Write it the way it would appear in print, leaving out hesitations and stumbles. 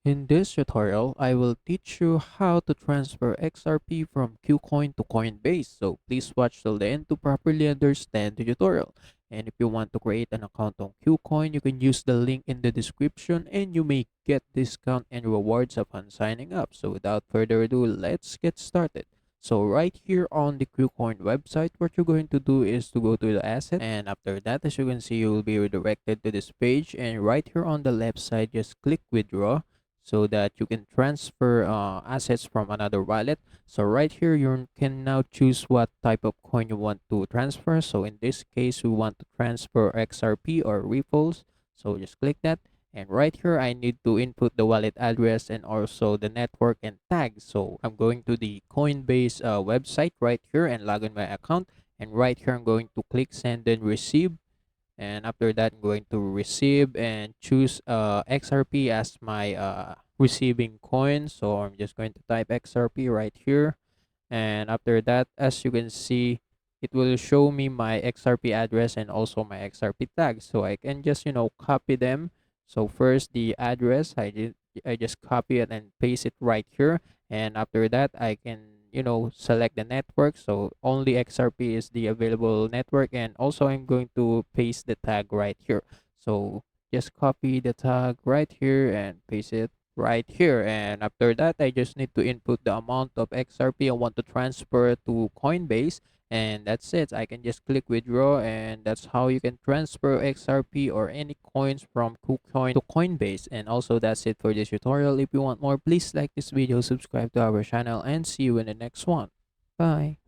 In this tutorial, I will teach you how to transfer XRP from Kucoin to Coinbase. So please watch till the end to properly understand the tutorial. And if you want to create an account on Kucoin, you can use the link in the description and you may get discount and rewards upon signing up. So without further ado, let's get started. So right here on the Kucoin website, what you're going to do is to go to the asset, and after that, as you can see, you will be redirected to this page, and right here on the left side, just click withdraw so that you can transfer assets from another wallet. So right here, you can now choose what type of coin you want to transfer. So in this case, we want to transfer XRP or Ripples. So just click that. And right here, I need to input the wallet address and also the network and tag. So I'm going to the Coinbase website right here and log in my account. And right here, I'm going to click send and receive, and after that I'm going to receive and choose XRP as my receiving coin. So I'm just going to type XRP right here, and after that, as you can see, it will show me my XRP address and also my XRP tag, so I can just copy them. So first the address, I just copy it and paste it right here, and after that I can select the network. So only XRP is the available network, and also I'm going to paste the tag right here. So just copy the tag right here and paste it right here, and after that I just need to input the amount of XRP I want to transfer to Coinbase, and that's it. I can just click withdraw, and that's how you can transfer XRP or any coins from KuCoin to Coinbase. And also that's it for this tutorial. If you want more, please like this video, subscribe to our channel, and see you in the next one. Bye.